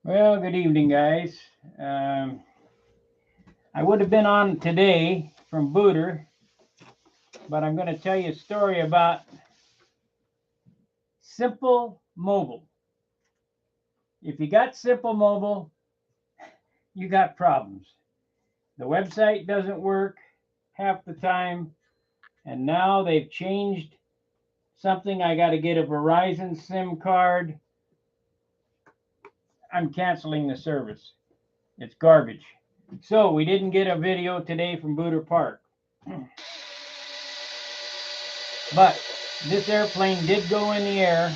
Well, good evening, guys. Um, I would have been on today from Booter, but I'm going to tell you a story about Simple Mobile. If you got Simple Mobile, you got problems. The website doesn't work half the time, and now they've changed something. I got to get a Verizon SIM card. I'm canceling the service. It's garbage. So we didn't get a video today from Booter Park. But this airplane did go in the air,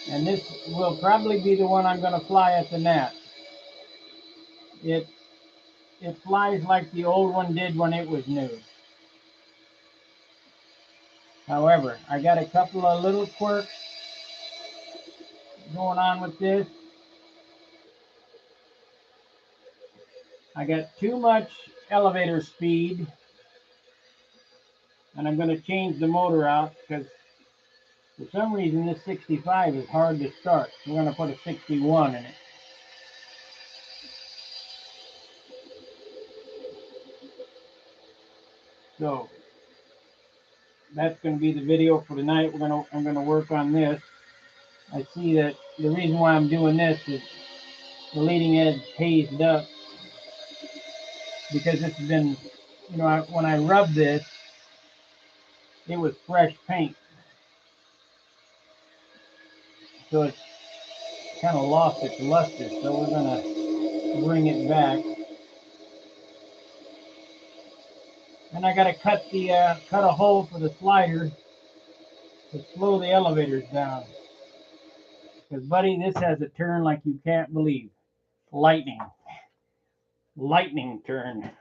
and this will probably be the one I'm going to fly at the NATS. It it flies like the old one did when it was new. However, I got a couple of little quirks going on with this. I got too much elevator speed, and I'm going to change the motor out because for some reason this 65 is hard to start. We're going to put a 61 in it. So that's going to be the video for tonight. I'm going to work on this. I see that the reason why I'm doing this is the leading edge hazed up because this has been, when I rubbed this, it was fresh paint. So it's kind of lost its luster. So we're going to bring it back. And I got to cut a hole for the slider to slow the elevators down. Because, buddy, this has a turn like you can't believe. Lightning. Lightning turn.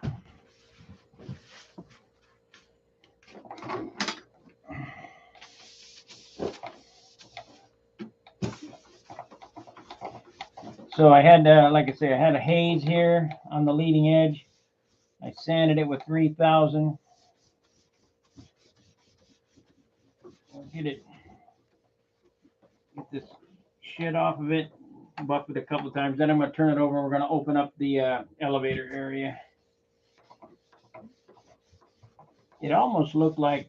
So I had, like I say, I had a haze here on the leading edge. I sanded it with 3000. Get this shit off of it, buff it a couple of times. Then I'm going to turn it over. We're going to open up the elevator area. It almost looked like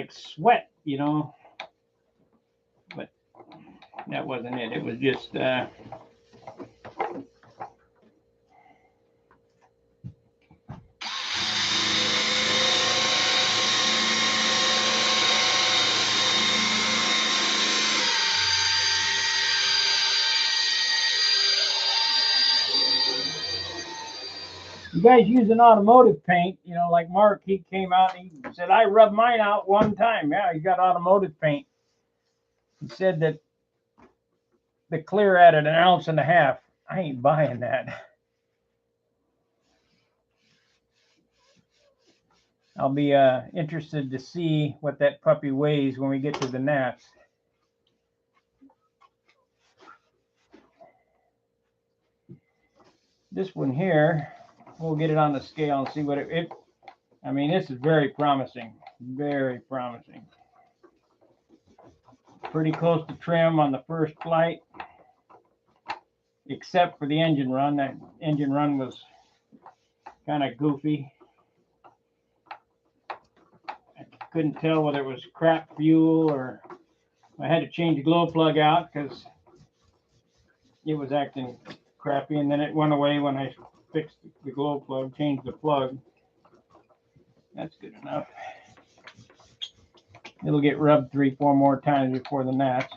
sweat, but that wasn't it. It was just you guys using automotive paint, like Mark, he came out and he said, I rubbed mine out one time. Yeah, he got automotive paint. He said that the clear added an ounce and a half. I ain't buying that. I'll be interested to see what that puppy weighs when we get to the NATS. This one here, we'll get it on the scale and see what I mean, this is very promising. Very promising. Pretty close to trim on the first flight, except for the engine run. That engine run was kind of goofy. I couldn't tell whether it was crap fuel or I had to change the glow plug out because it was acting crappy, and then it went away when I fixed the glow plug, changed the plug. That's good enough. It'll get rubbed 3-4 more times before the NATS.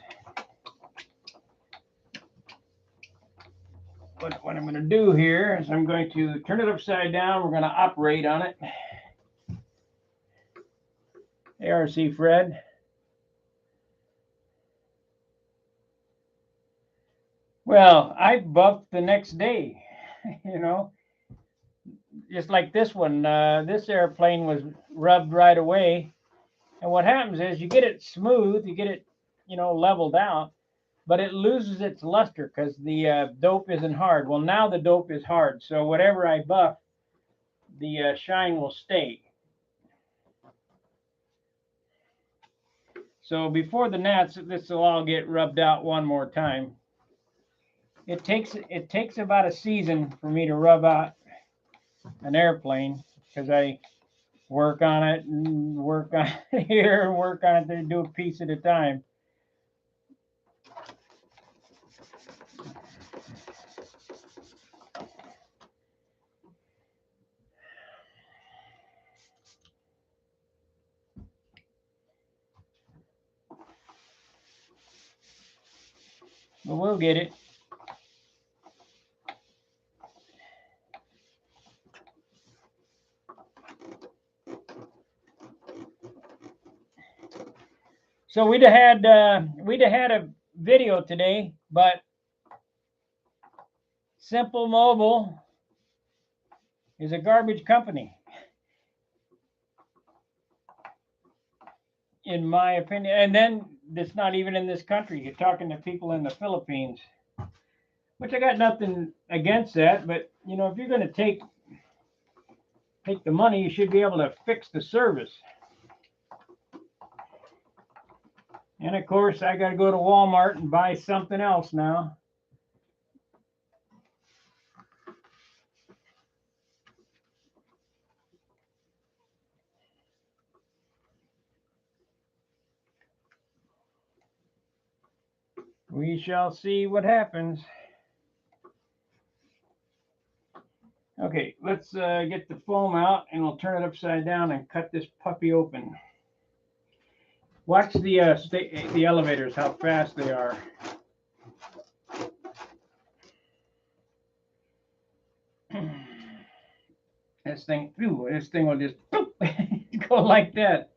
But what I'm going to do here is I'm going to turn it upside down. We're going to operate on it. ARC Fred. Well, I buffed the next day, just like this one. This airplane was rubbed right away. And what happens is you get it smooth, you get it, leveled out, but it loses its luster because the dope isn't hard. Well, now the dope is hard. So whatever I buff, the shine will stay. So before the gnats, this will all get rubbed out one more time. It takes about a season for me to rub out an airplane because I work on it and work on it here and work on it there, do a piece at a time. But we'll get it. So we'd have had a video today, but Simple Mobile is a garbage company, in my opinion. And then it's not even in this country. You're talking to people in the Philippines, which I got nothing against that. But you know, if you're going to take the money, you should be able to fix the service. And of course, I got to go to Walmart and buy something else now. We shall see what happens. Okay, let's get the foam out, and we'll turn it upside down and cut this puppy open. Watch the elevators, how fast they are. This thing will just go like that.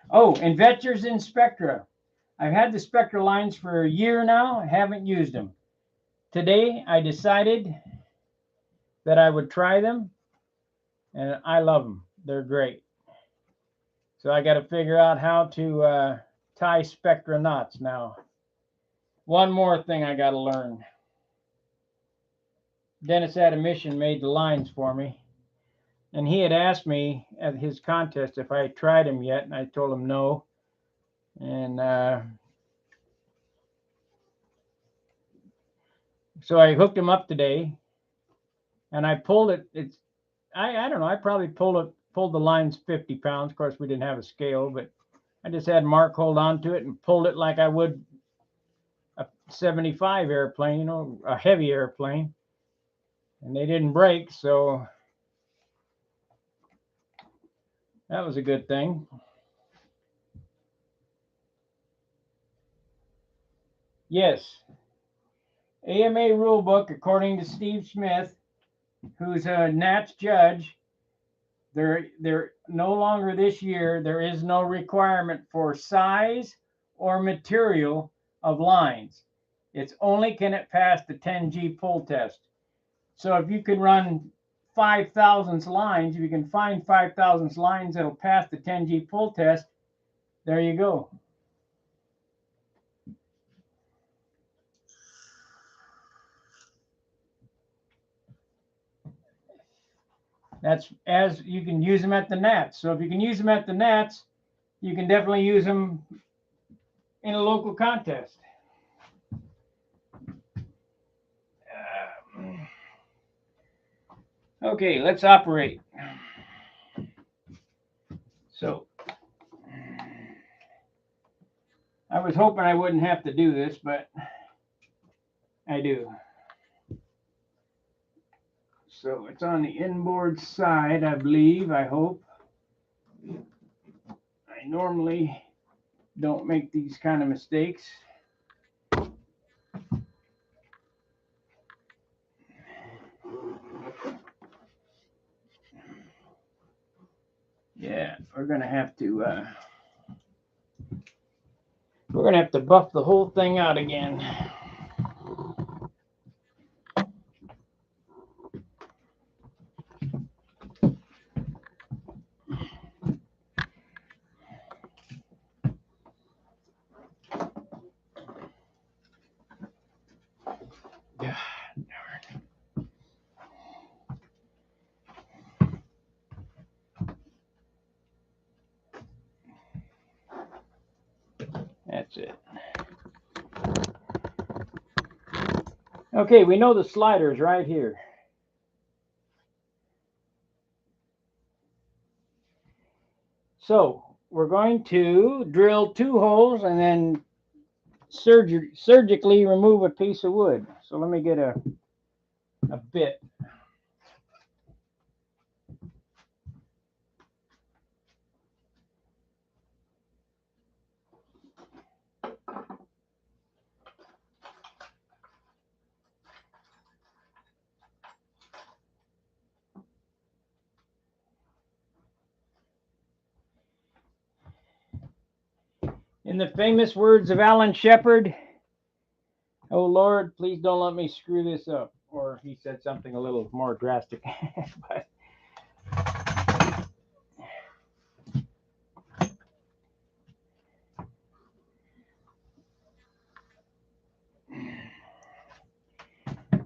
Oh, investors in Spectra. I've had the Spectra lines for a year now. I haven't used them. Today, I decided that I would try them, and I love them. They're great. So I got to figure out how to tie Spectra knots now. One more thing I got to learn. Dennis had a mission made the lines for me, and he had asked me at his contest if I had tried them yet, and I told him no. And so I hooked him up today, and I pulled it. I don't know. I probably pulled the lines 50 pounds. Of course, we didn't have a scale, but I just had Mark hold on to it and pulled it like I would a 75 airplane, you know, a heavy airplane. And they didn't break, so that was a good thing. Yes, AMA rulebook, according to Steve Smith, who's a NATS judge, they're no longer this year, there is no requirement for size or material of lines. It's only can it pass the 10G pull test. So if you can run 5,000 lines, if you can find 5,000 lines that'll pass the 10G pull test, there you go. That's as you can use them at the NATS. So if you can use them at the NATS, you can definitely use them in a local contest. Okay, let's operate. So I was hoping I wouldn't have to do this, but I do. So it's on the inboard side, I believe, I hope. I normally don't make these kind of mistakes. Yeah, we're gonna have to buff the whole thing out again. That's it. Okay, we know the slider's right here. So we're going to drill 2 holes and then surgically remove a piece of wood. So let me get a bit. In the famous words of Alan Shepard, "Oh Lord, please don't let me screw this up." Or he said something a little more drastic. But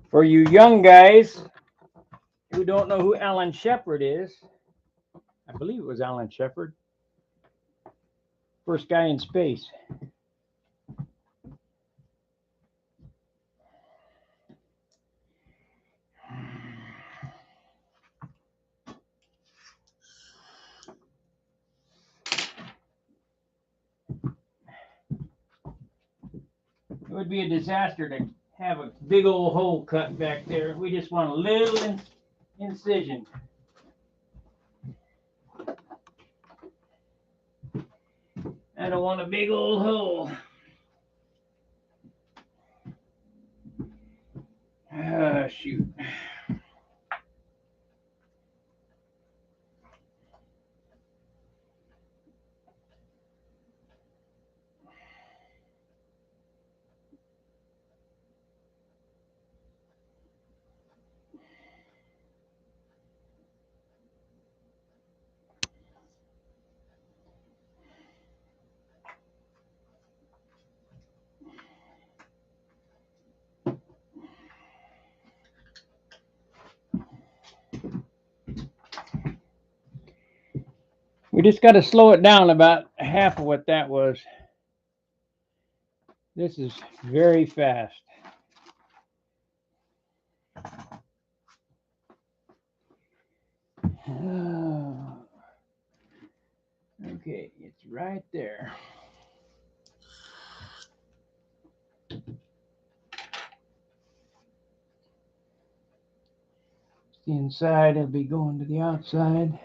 for you young guys who don't know who Alan Shepard is, I believe it was Alan Shepard, first guy in space. It would be a disaster to have a big old hole cut back there. We just want a little incision. I don't want a big old hole. Ah, shoot. We just got to slow it down about half of what that was. This is very fast. Okay, it's right there. The inside will be going to the outside.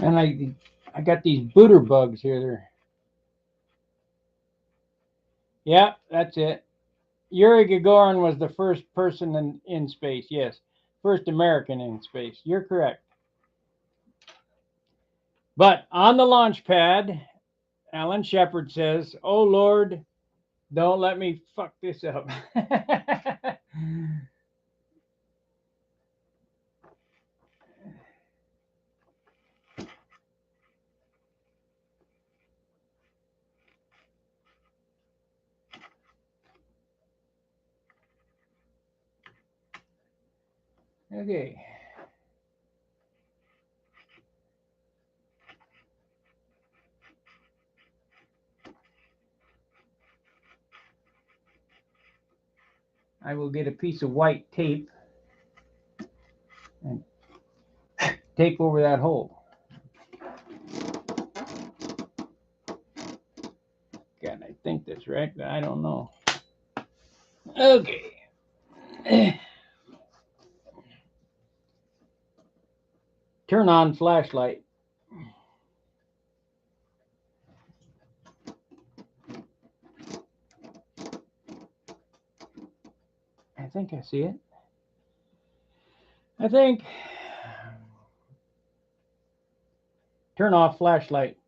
And I got these booter bugs here. Yeah, that's it. Yuri Gagarin was the first person in space. Yes, first American in space. You're correct. But on the launch pad, Alan Shepard says, "Oh Lord, don't let me fuck this up." Okay. I will get a piece of white tape and tape over that hole. God, I think that's right, but I don't know. Okay. Turn on flashlight. I think I see it. I think. Turn off flashlight.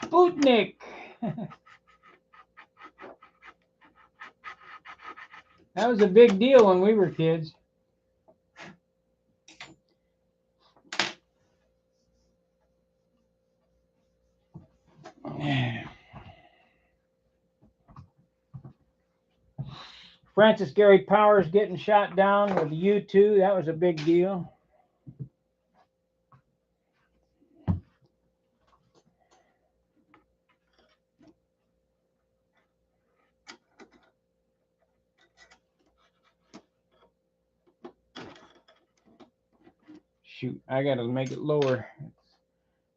Sputnik. That was a big deal when we were kids. Francis Gary Powers getting shot down with U2. That was a big deal. Shoot, I gotta make it lower.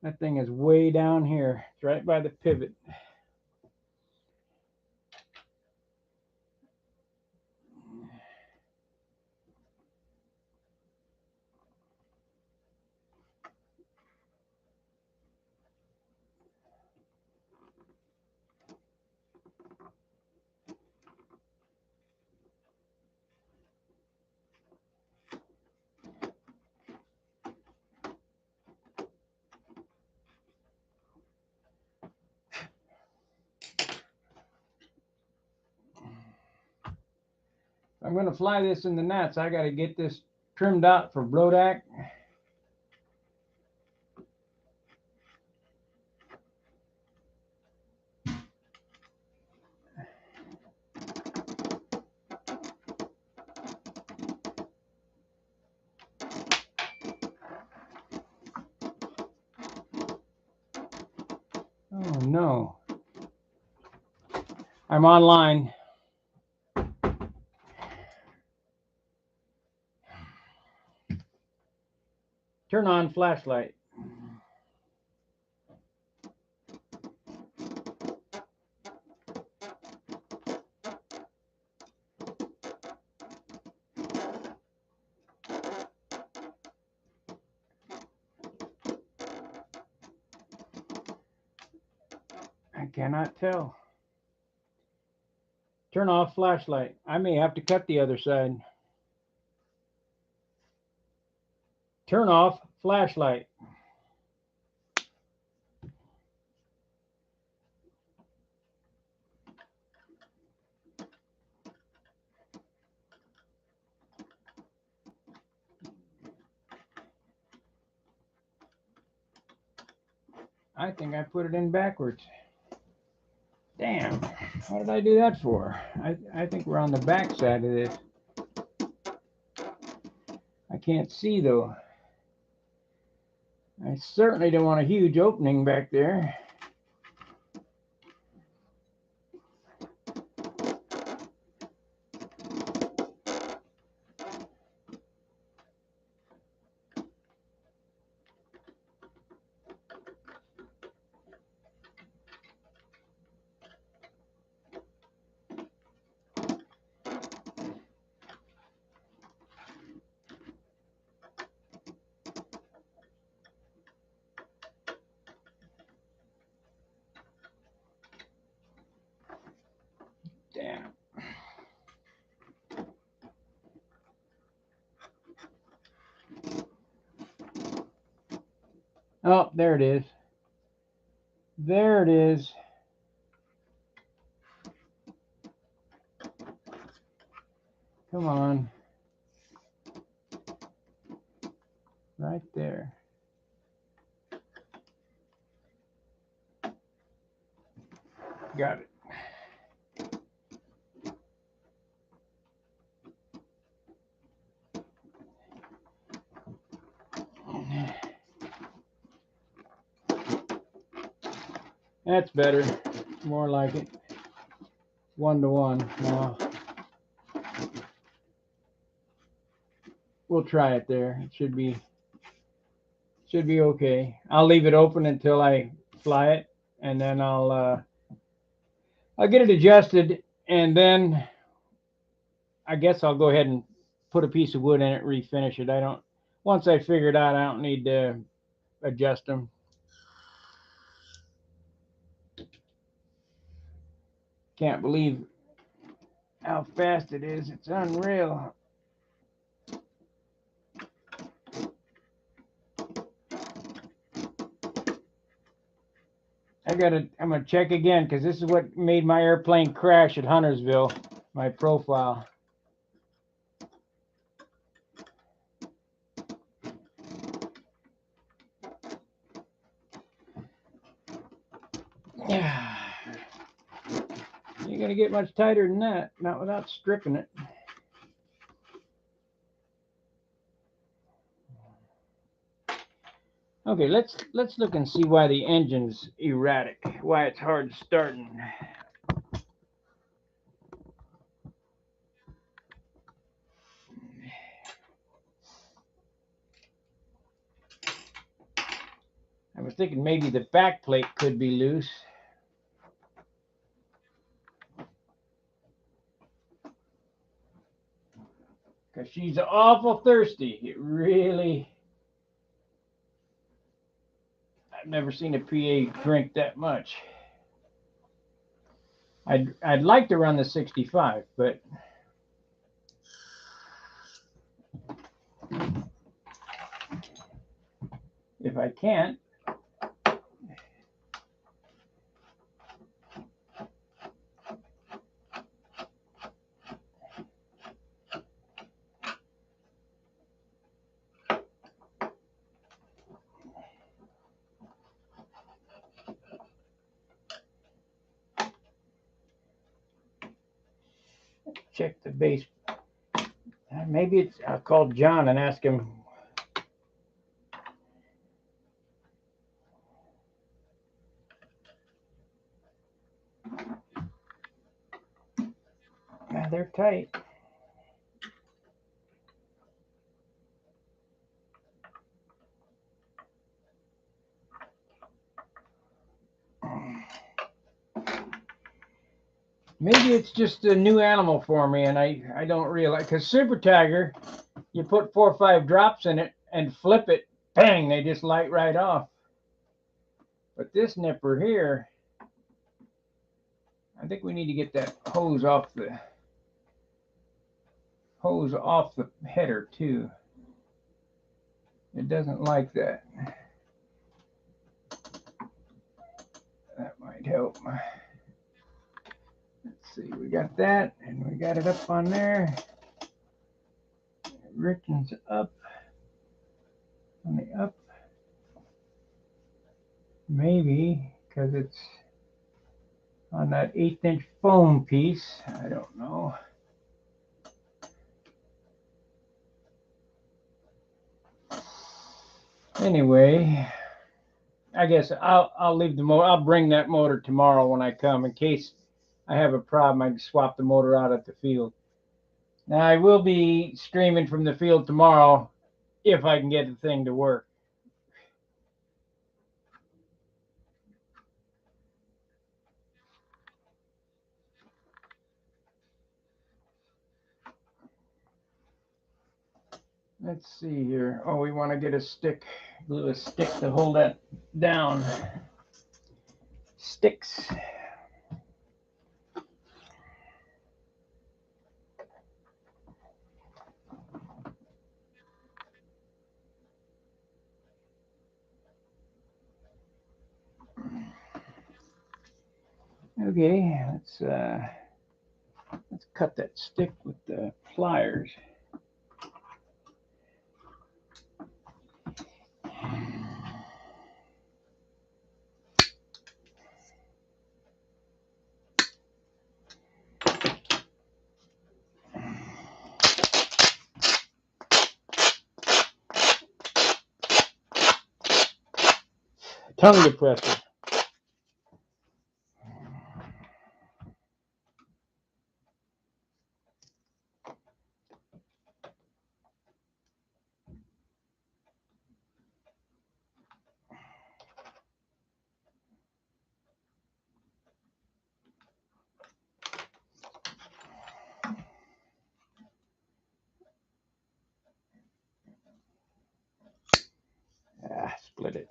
That thing is way down here. It's right by the pivot. I'm going to fly this in the NATS. I got to get this trimmed out for Blodak. Oh no. I'm online. Turn on flashlight. I cannot tell. Turn off flashlight. I may have to cut the other side. Turn off flashlight. I think I put it in backwards. Damn. What did I do that for? I think we're on the back side of this. I can't see though. I certainly don't want a huge opening back there. Damn. Oh, there it is. There it is. Come on. Right there. Got it. That's better. More like it. 1-to-1. Now, we'll try it there. It should be okay. I'll leave it open until I fly it, and then I'll get it adjusted, and then I guess I'll go ahead and put a piece of wood in it, refinish it. Once I figure it out, I don't need to adjust them. Can't believe how fast it is. It's unreal. I I'm gonna check again because this is what made my airplane crash at Huntersville, my profile. Yeah. You're gonna get much tighter than that, not without stripping it. Okay, let's look and see why the engine's erratic, why it's hard starting. I was thinking maybe the back plate could be loose. Because she's awful thirsty. It really... I've never seen a PA drink that much. I'd like to run the 65, but... if I can't... check the base. Maybe it's... I'll call John and ask him. Yeah, they're tight. Maybe it's just a new animal for me and I don't realize. Because Super Tiger, you put 4 or 5 drops in it and flip it, bang, they just light right off. But this nipper here, I think we need to get that hose off the header too. It doesn't like that. That might help. Let's see, we got that, and we got it up on there. It richens up on the up. Maybe because it's on that 1/8 inch foam piece. I don't know. Anyway, I guess I'll leave the motor. I'll bring that motor tomorrow when I come in case I have a problem. I can swap the motor out at the field. Now I will be streaming from the field tomorrow if I can get the thing to work. Let's see here. Oh, we want to get a stick, glue a stick to hold that down. Sticks. Okay, let's cut that stick with the pliers. Tongue depressor. Split it.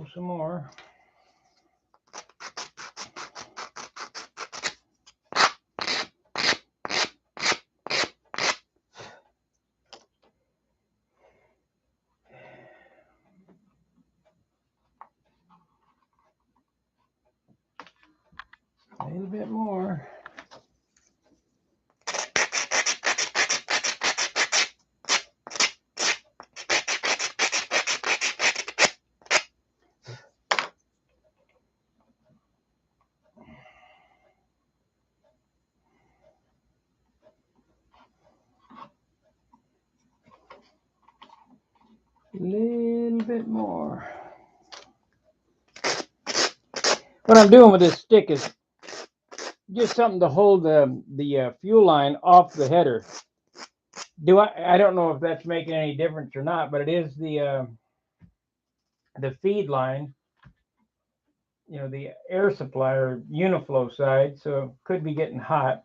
go some more. A little bit more. A little bit more. What I'm doing with this stick is just something to hold the fuel line off the header. I don't know if that's making any difference or not, but it is the feed line, you know, the air supply or uniflow side, so it could be getting hot.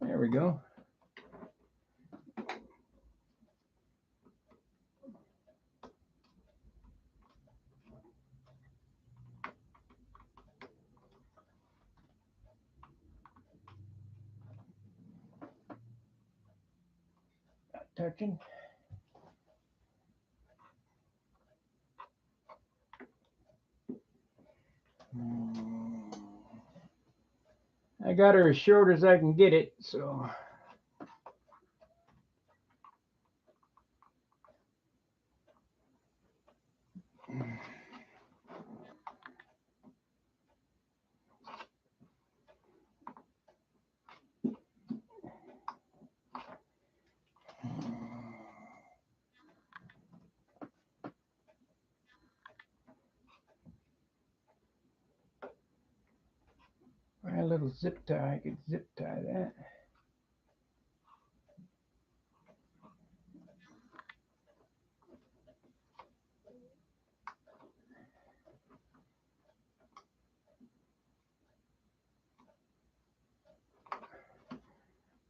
There we go. Not touching. I got her as short as I can get it, so. A little zip tie, I could zip tie that.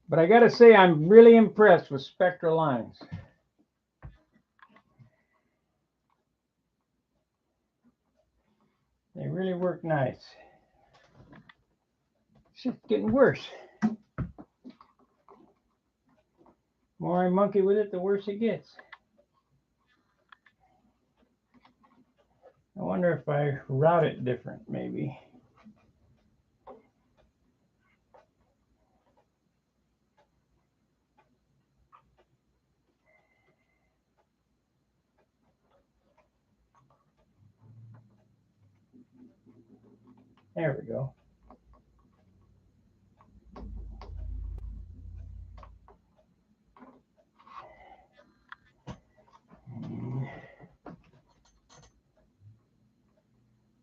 But I gotta say, I'm really impressed with Spectra lines. They really work nice. It's just getting worse. The more I monkey with it, the worse it gets. I wonder if I route it different, maybe. There we go.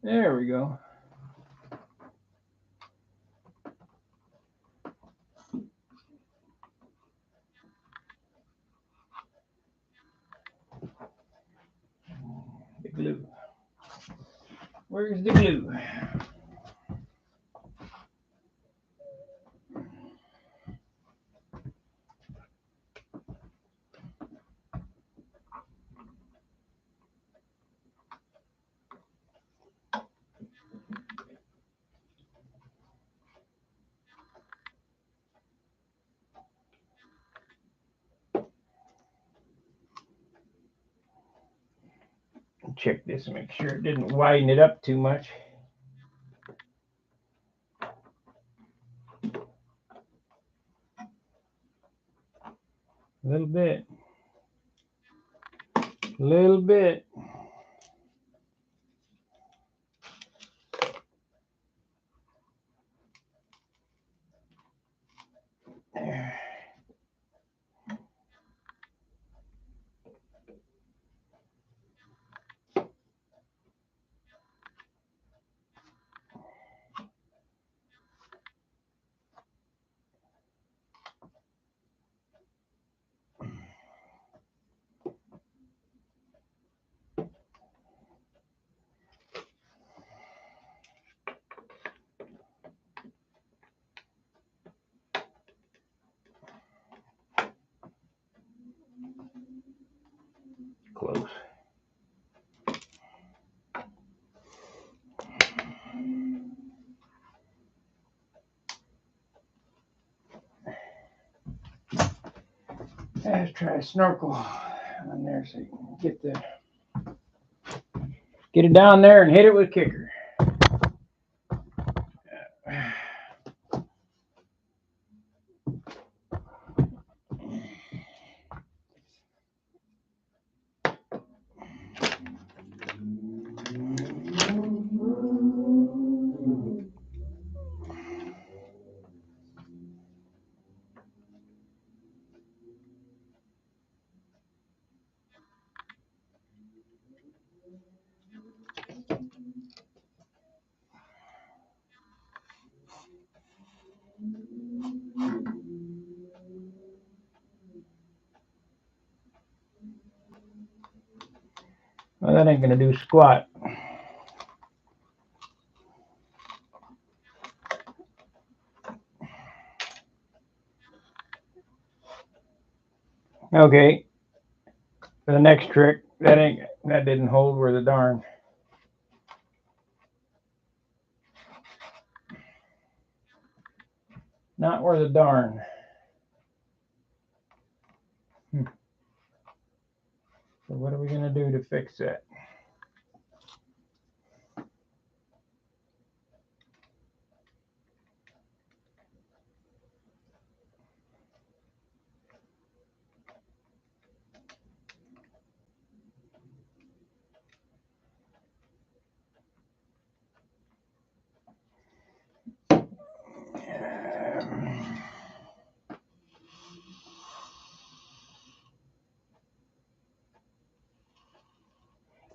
There we go. The glue. Where's the glue? Check this and make sure it didn't widen it up too much. A little bit. A little bit. There. Let's try a snorkel on there so you can get it down there and hit it with kicker. Well, that ain't gonna do squat. Okay, for the next trick, that didn't hold worth a darn. Not worth a darn. So what are we gonna do to fix that?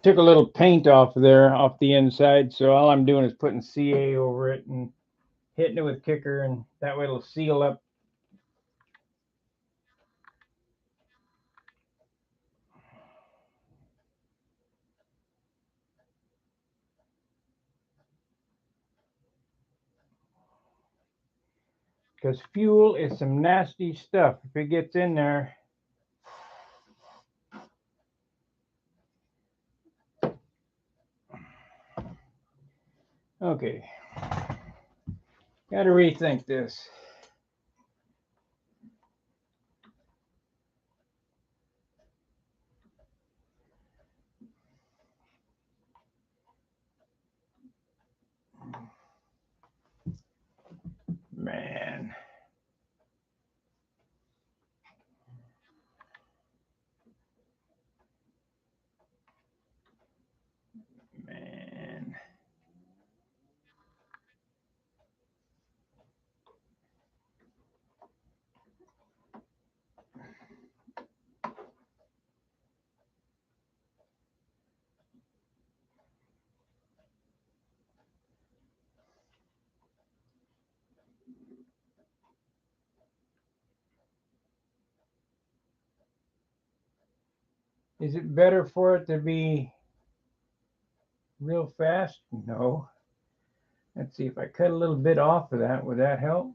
Took a little paint off there, off the inside, so all I'm doing is putting CA over it and hitting it with kicker, and that way it'll seal up. Because fuel is some nasty stuff. If it gets in there, okay, gotta rethink this. Man. Man. Is it better for it to be real fast? No. Let's see if I cut a little bit off of that. Would that help?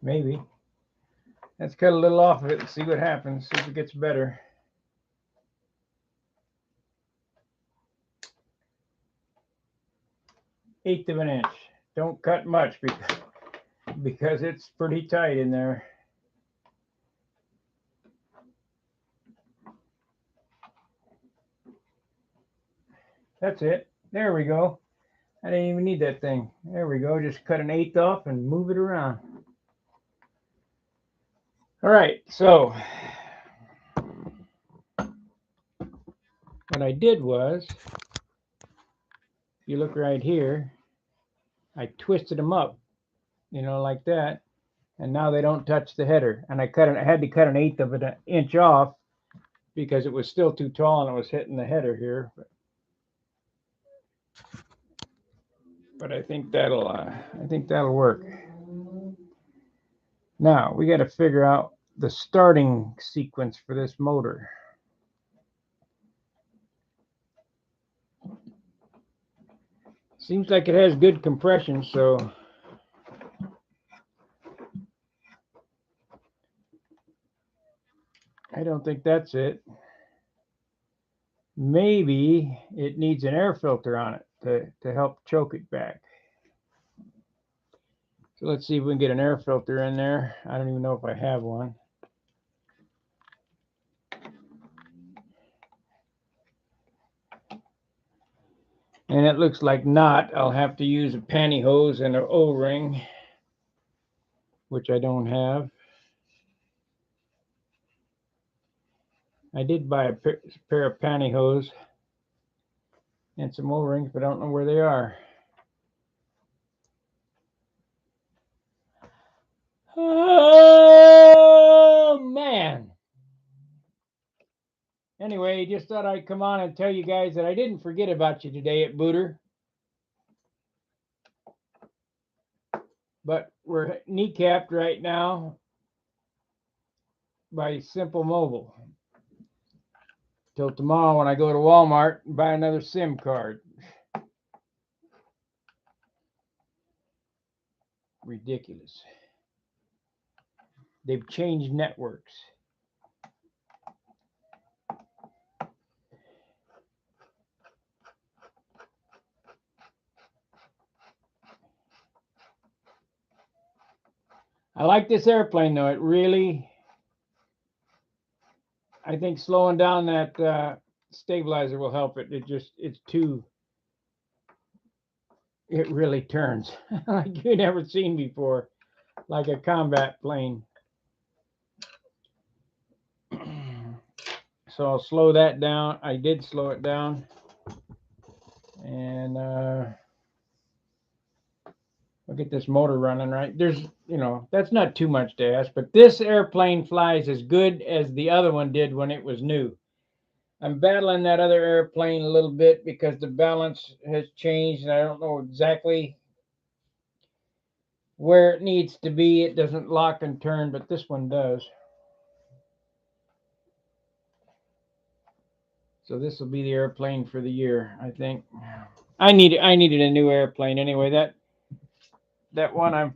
Maybe. Let's cut a little off of it and see what happens. See if it gets better. Eighth of an inch. Don't cut much because it's pretty tight in there. That's it. There we go. I didn't even need that thing. There we go. Just cut an eighth off and move it around. All right. So what I did was, if you look right here, I twisted them up, like that. And now they don't touch the header. And I had to cut an eighth of an inch off because it was still too tall and it was hitting the header here. But I think that'll work. Now we got to figure out the starting sequence for this motor. Seems like it has good compression, so I don't think that's it. maybe it needs an air filter on it to help choke it back. So let's see if we can get an air filter in there. I don't even know if I have one. And it looks like not. I'll have to use a pantyhose and an O-ring, which I don't have. I did buy a pair of pantyhose and some O-rings, but I don't know where they are. Oh, man. Anyway, just thought I'd come on and tell you guys that I didn't forget about you today at Booter. But we're kneecapped right now by Simple Mobile. Till tomorrow when I go to Walmart and buy another SIM card. Ridiculous. They've changed networks. I like this airplane though. It really, I think slowing down that stabilizer will help it. It's too, it really turns like you've never seen before, like a combat plane. So I'll slow that down. I did slow it down. And I'll get this motor running right. There's, that's not too much to ask, but this airplane flies as good as the other one did when it was new. I'm battling that other airplane a little bit because the balance has changed and I don't know exactly where it needs to be. It doesn't lock and turn, but this one does. So this will be the airplane for the year, I think. I needed a new airplane anyway. That one I've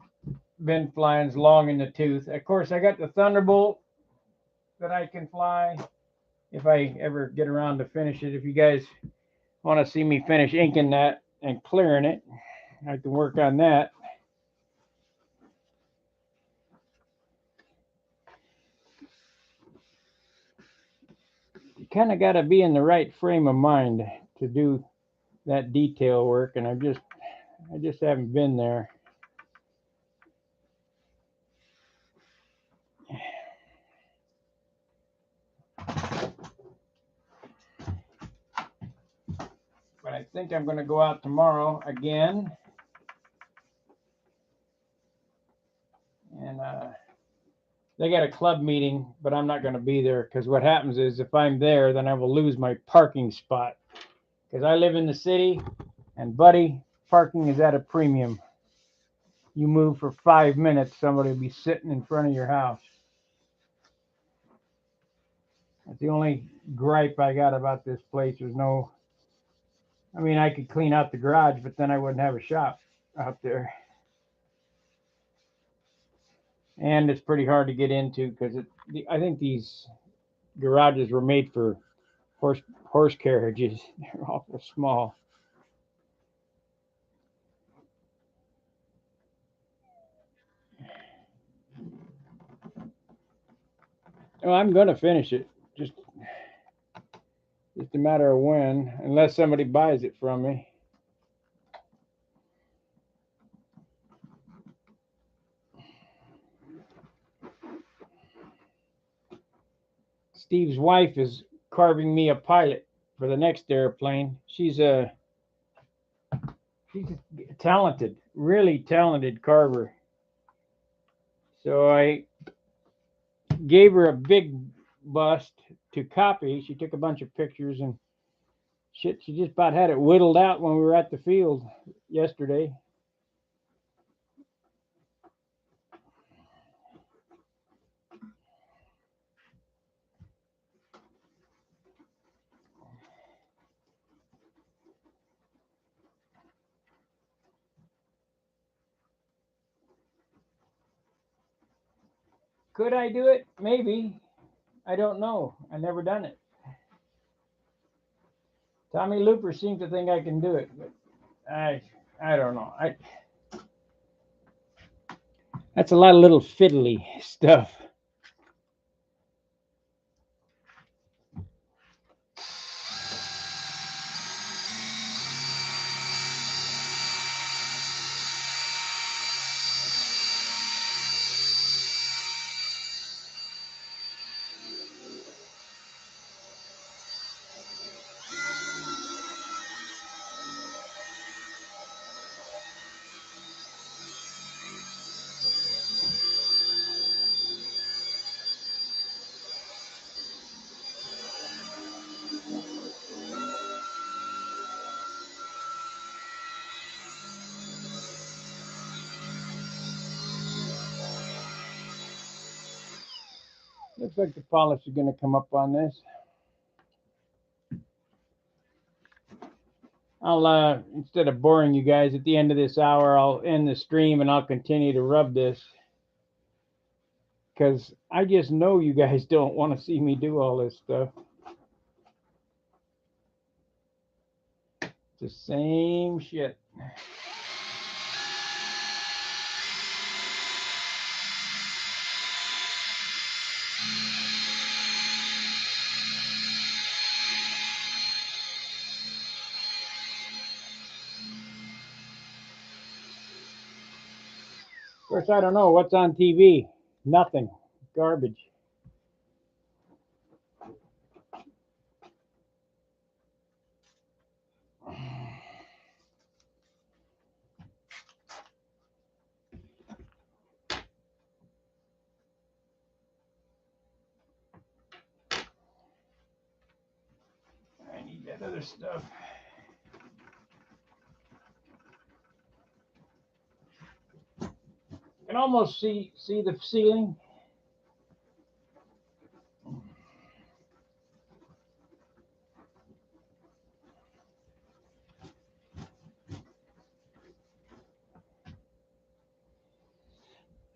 been flying's long in the tooth. Of course, I got the Thunderbolt that I can fly if I ever get around to finish it. If you guys want to see me finish inking that and clearing it, I can work on that. You kind of got to be in the right frame of mind to do that detail work, and I just haven't been there. But I think I'm going to go out tomorrow again, and they got a club meeting, but I'm not going to be there because what happens is if I'm there, then I will lose my parking spot because I live in the city, and buddy, parking is at a premium. You move for 5 minutes, somebody will be sitting in front of your house. That's the only gripe I got about this place. There's no, I mean, I could clean out the garage, but then I wouldn't have a shop out there. And it's pretty hard to get into because I think these garages were made for horse carriages. They're awful small. Well, I'm going to finish it. Just a matter of when, unless somebody buys it from me. Steve's wife is carving me a pilot for the next airplane. She's a talented, really talented carver. So I gave her a big bust to copy. She took a bunch of pictures and shit. She just about had it whittled out when we were at the field yesterday. Could I do it? Maybe. I don't know. I never done it. Tommy Looper seems to think I can do it, but I don't know. That's a lot of little fiddly stuff. Looks like the polish is going to come up on this. I'll, instead of boring you guys at the end of this hour, I'll end the stream and I'll continue to rub this. Because I just know you guys don't want to see me do all this stuff. It's the same shit. Of course, I don't know what's on TV. Nothing. Garbage. I need that other stuff. You can almost see the ceiling.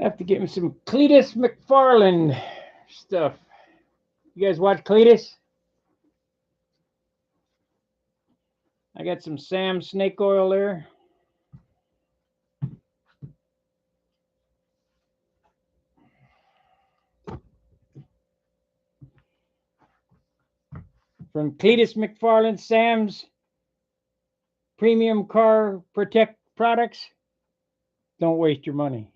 I have to get me some Cletus McFarlane stuff. You guys watch Cletus? I got some Sam snake oil there. From Cletus McFarlane, Sam's Premium Car Protect products. Don't waste your money.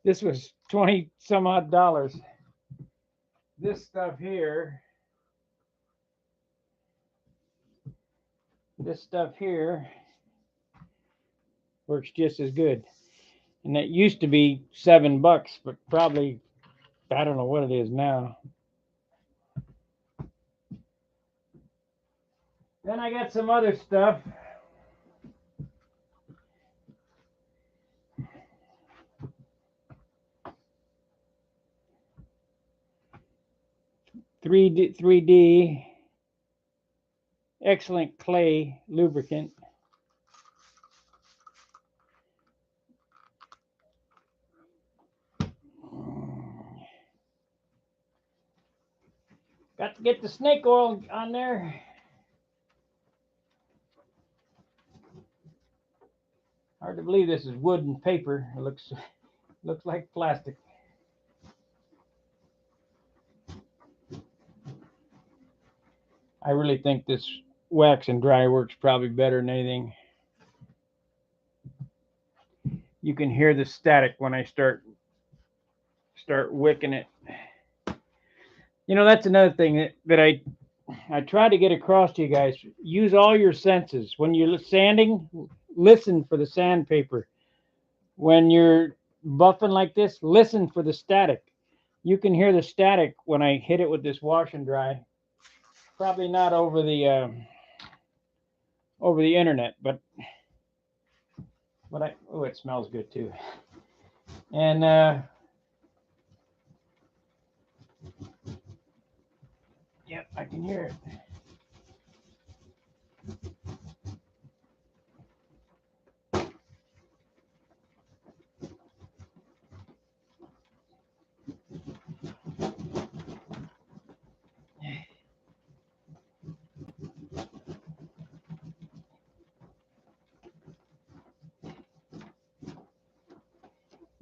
This was 20 some odd dollars. This stuff here, works just as good. And that used to be $7, but probably, I don't know what it is now. Then I got some other stuff. $3D excellent clay lubricant. Got to get the snake oil on there. Hard to believe this is wood and paper. It looks like plastic. I really think this wax and dry works probably better than anything. You can hear the static when I start wicking it. You know, that's another thing that I try to get across to you guys. Use all your senses. When you're sanding, listen for the sandpaper. When you're buffing like this, listen for the static. You can hear the static when I hit it with this wash and dry. Probably not over the internet, but oh, it smells good too. And yep, I can hear it.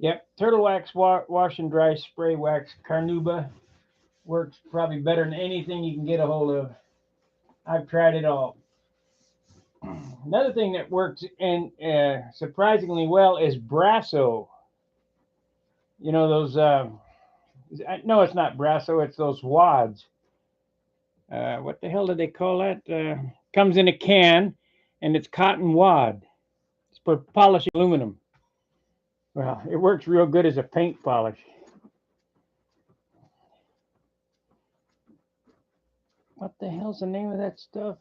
Yep, turtle wax wash and dry spray wax Carnauba works probably better than anything you can get a hold of. I've tried it all. Another thing that works and surprisingly well is Brasso. You know those? No, it's not Brasso. It's those wads. What the hell do they call that? Comes in a can, and it's cotton wad. It's for polishing aluminum. Well, it works real good as a paint polish. What the hell's the name of that stuff?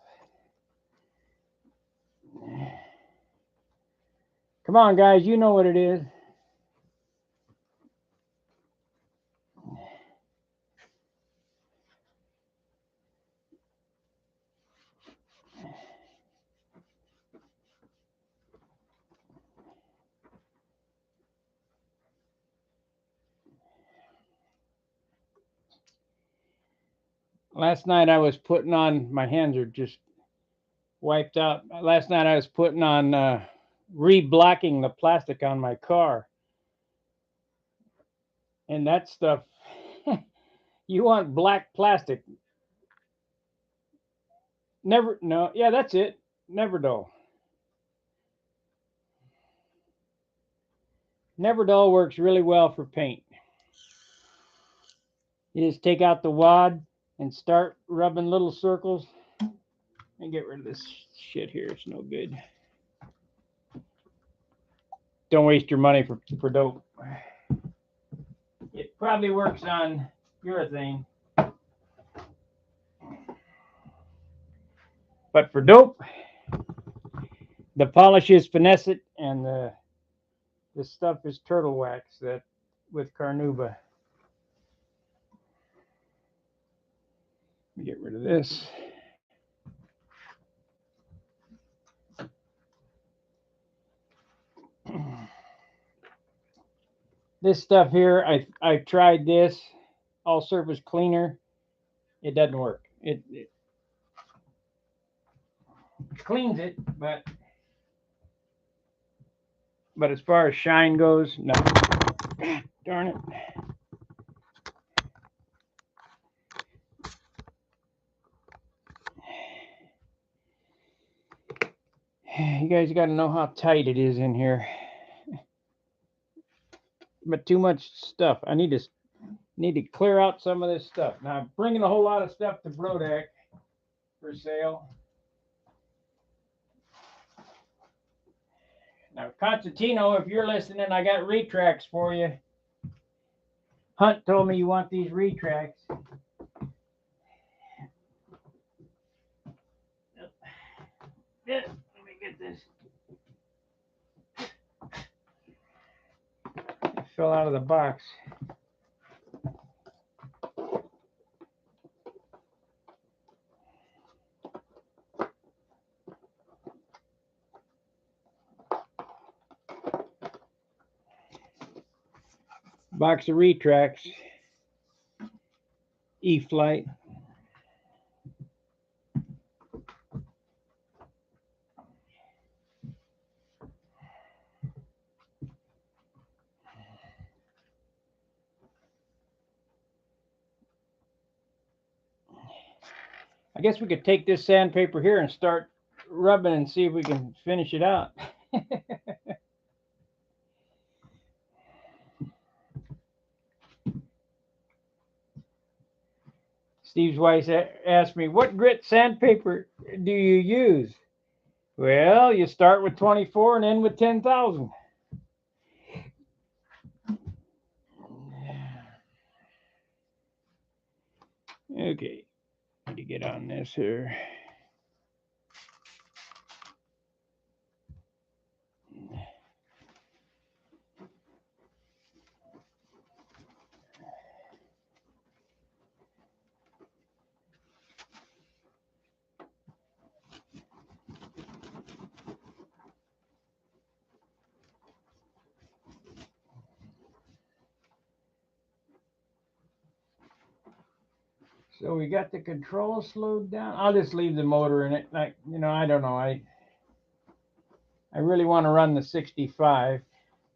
Come on, guys, you know what it is. Last night I was putting on, my hands are just wiped out. Last night I was putting on, re-blacking the plastic on my car. And that stuff, you want black plastic. Never, no, yeah, that's it. Never dull. Never dull works really well for paint. You just take out the wad and start rubbing little circles. And get rid of this shit here. It's no good. Don't waste your money for dope. It probably works on urethane. But for dope, the polish is finesse it, and the stuff is turtle wax that with Carnauba. Let me get rid of this. This stuff here, I tried this all surface cleaner. It doesn't work. It cleans it, but as far as shine goes, no. Darn it. You guys got to know how tight it is in here. But too much stuff. I need to clear out some of this stuff. Now I'm bringing a whole lot of stuff to Brodak for sale. Now Constantino, if you're listening, I got retracts for you. Hunt told me you want these retracts. Yeah, let me get this. It fell out of the box. Box of retracts. E-Flight. I guess we could take this sandpaper here and start rubbing and see if we can finish it out. Steve's wife asked me, what grit sandpaper do you use? Well, you start with 24 and end with 10,000. Okay, need to get on this here. So we got the control slowed down. I'll just leave the motor in it. I don't know. I really want to run the 65.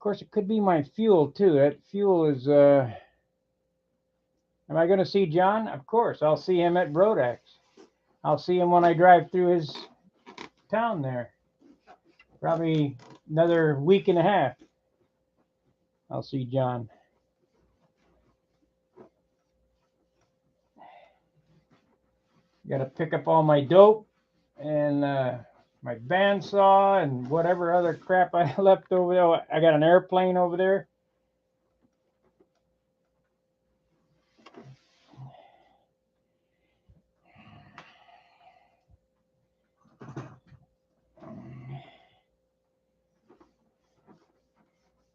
course, it could be my fuel too. That fuel is. Am I going to see John? Of course, I'll see him at Brodax. I'll see him when I drive through his town there. Probably another week and a half. I'll see John. Got to pick up all my dope and my bandsaw and whatever other crap I left over there. I got an airplane over there.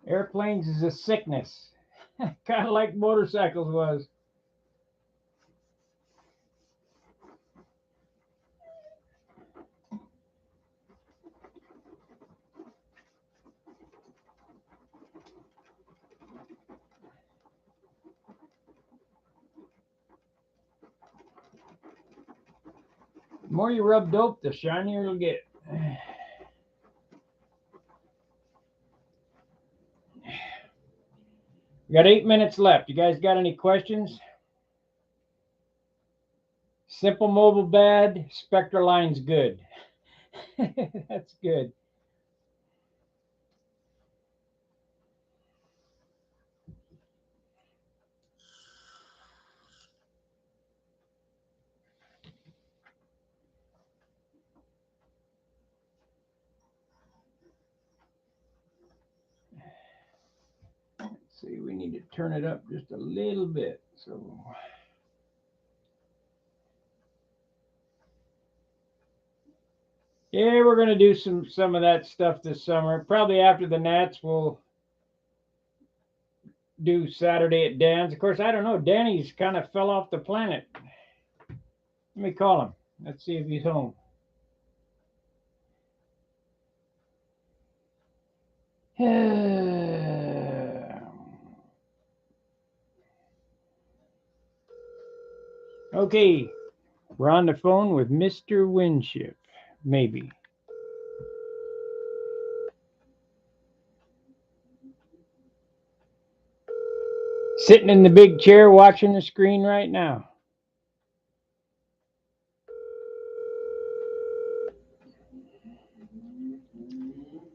Airplanes is a sickness, kind of like motorcycles was. The more you rub dope, the shinier it'll get. We got 8 minutes left. You guys got any questions? Simple Mobile bad, Spectra line's good. That's good. Let's see, we need to turn it up just a little bit. So yeah, we're gonna do some of that stuff this summer. Probably after the NATS, we'll do Saturday at Dan's. Of course, I don't know. Danny's kind of fell off the planet. Let me call him. Let's see if he's home. Okay, we're on the phone with Mr. Winship. Maybe. Sitting in the big chair watching the screen right now.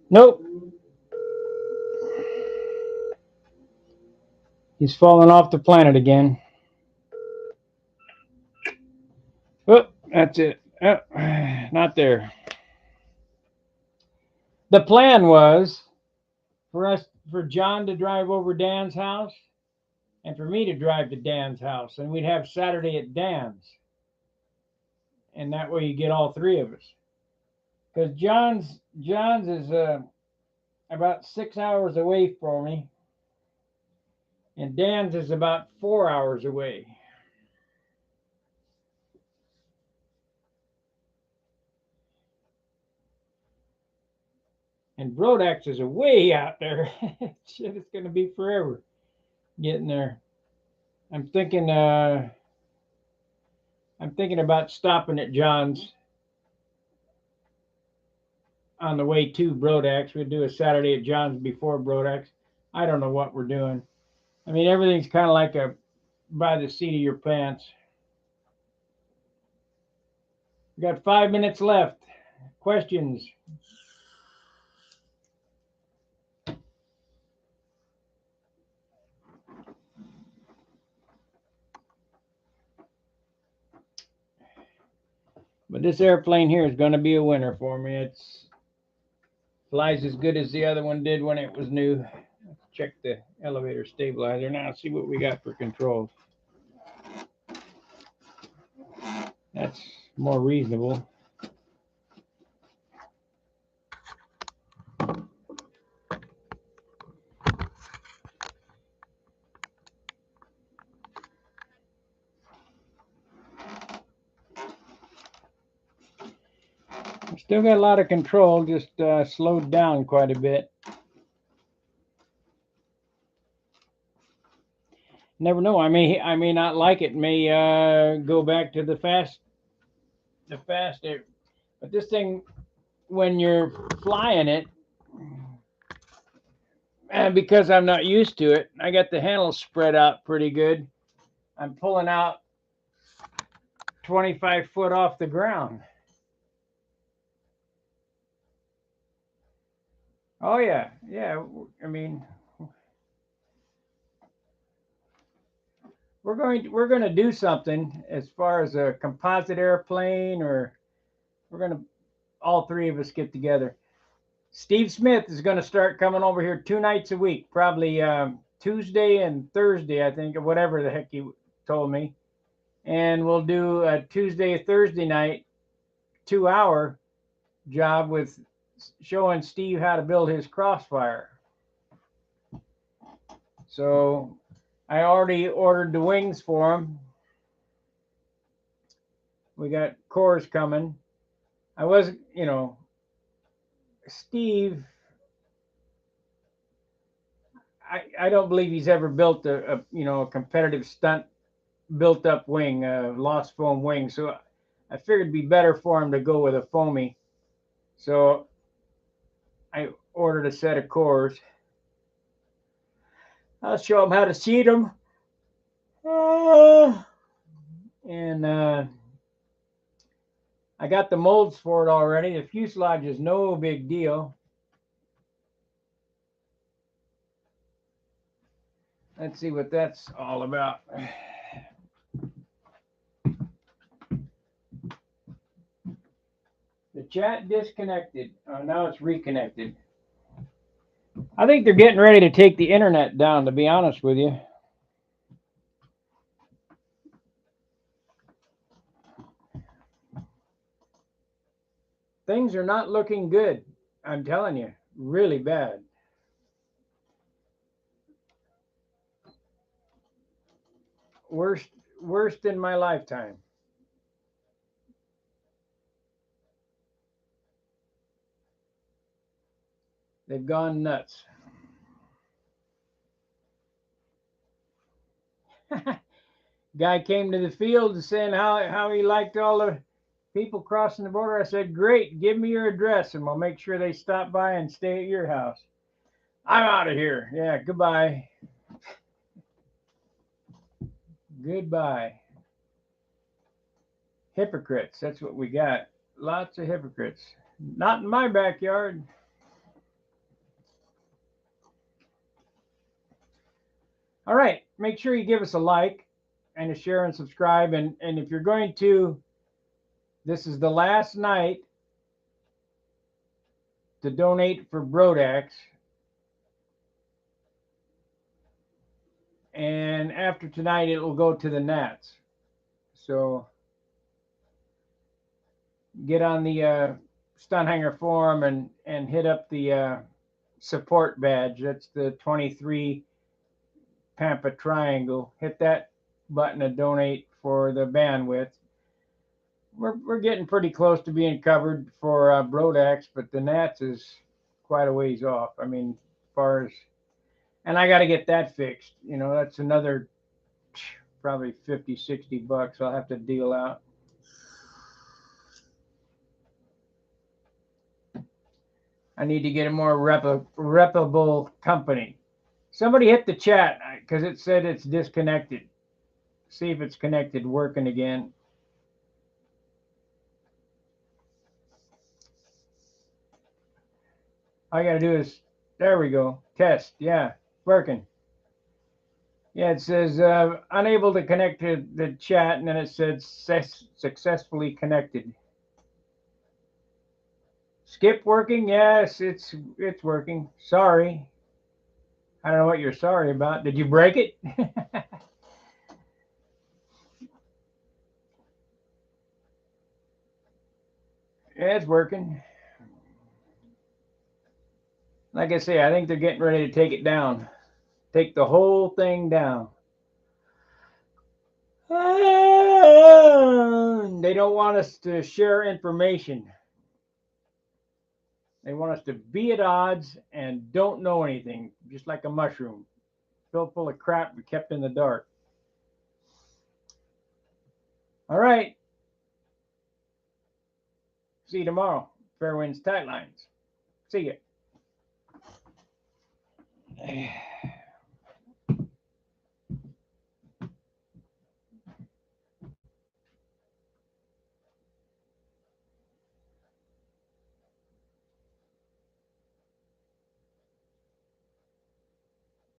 Nope. He's fallen off the planet again. Oh, that's it. Oh, not there. The plan was for John to drive over Dan's house and for me to drive to Dan's house, and we'd have Saturday at Dan's. And that way you get all three of us. Because John's is about 6 hours away from me, and Dan's is about 4 hours away. And Brodax is way out there. Shit, it's going to be forever getting there. I'm thinking about stopping at John's on the way to Brodax. We'll do a Saturday at John's before Brodax. I don't know what we're doing. I mean, everything's kind of like a by the seat of your pants. We got 5 minutes left. Questions? But this airplane here is going to be a winner for me. It's flies as good as the other one did when it was new. Let's check the elevator stabilizer now, see what we got for controls. That's more reasonable. Still got a lot of control, just slowed down quite a bit. Never know. I may not like it. May go back to the fast air. But this thing, when you're flying it, And because I'm not used to it, I got the handle spread out pretty good. I'm pulling out 25 foot off the ground. Oh yeah, yeah. I mean, we're going to do something as far as a composite airplane, or we're going to all three of us get together. Steve Smith is going to start coming over here 2 nights a week, probably Tuesday and Thursday, I think, or whatever the heck he told me. And we'll do a Tuesday, Thursday night, 2 hour job with showing Steve how to build his Crossfire. So I already ordered the wings for him. We got cores coming. I was, Steve, I don't believe he's ever built a competitive stunt built up wing, lost foam wing. So I figured it'd be better for him to go with a foamy. So I ordered a set of cores. I'll show him how to seat them. And I got the molds for it already. The fuselage is no big deal. Let's see what that's all about. The chat disconnected. Now it's reconnected. I think they're getting ready to take the internet down, to be honest with you. Things are not looking good. I'm telling you, really bad. Worst in my lifetime. They've gone nuts. Guy came to the field and saying how he liked all the people crossing the border. I said, great, give me your address and we'll make sure they stop by and stay at your house. I'm out of here. Yeah, goodbye. Goodbye. Hypocrites, that's what we got. Lots of hypocrites. Not in my backyard. All right, make sure you give us a like and a share and subscribe. And if you're going to, this is the last night to donate for Brodax. And after tonight, it will go to the NATS. So get on the Stunt Hanger forum and hit up the support badge. That's the 23 Pampa triangle. Hit that button to donate for the bandwidth. We're getting pretty close to being covered for Brodax, but the NATS is quite a ways off. I mean, as far as, and I got to get that fixed. That's another probably 50, 60 bucks I'll have to deal out. I need to get a more reputable company. Somebody hit the chat because it said it's disconnected. See if it's connected, working again. All I got to do is, there we go, test. Yeah, working. Yeah, it says unable to connect to the chat, and then it says successfully connected. Skip working? Yes, it's working. Sorry. I don't know what you're sorry about. Did you break it? Yeah, it's working. Like I say, I think they're getting ready to take it down. Take the whole thing down. They don't want us to share information. They want us to be at odds and don't know anything, just like a mushroom, filled full of crap and kept in the dark. All right. See you tomorrow. Fair winds, tight lines. See ya.